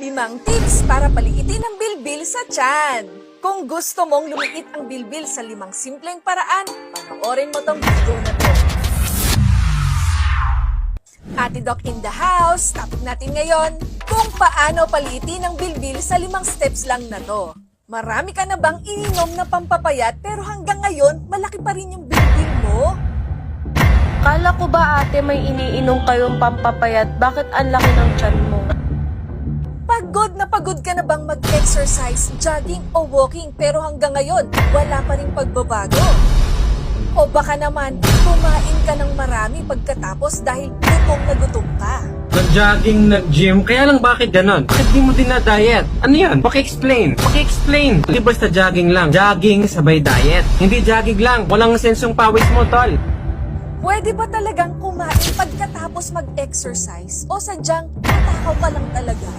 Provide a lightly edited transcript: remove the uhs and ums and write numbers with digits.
5 tips para paliitin ang bilbil sa tiyan. Kung gusto mong lumiit ang bilbil sa 5 simpleng paraan, panoorin mo tong video na to. Ate Doc in the house, topic natin ngayon, kung paano paliitin ang bilbil sa 5 steps lang na to. Marami ka na bang ininom na pampapayat pero hanggang ngayon, malaki pa rin yung bilbil mo? Kala ko ba ate may iniinom kayong pampapayat? Bakit ang laki ng tiyan mo? Pagod ka na bang mag-exercise, jogging o walking pero hanggang ngayon wala pa rin pagbabago? O baka naman kumain ka ng marami pagkatapos dahil gutom na gutom ka? Nag-jogging, nag-gym, kaya lang bakit ganon? Bakit di mo din na-diet? Ano yan? Paki-explain! Paki-explain! Di basta jogging lang. Jogging sabay diet. Hindi jogging lang. Walang sensong pawis mo, tol. Pwede ba talagang kumain pagkatapos mag-exercise o sadyang matakaw ka lang talaga?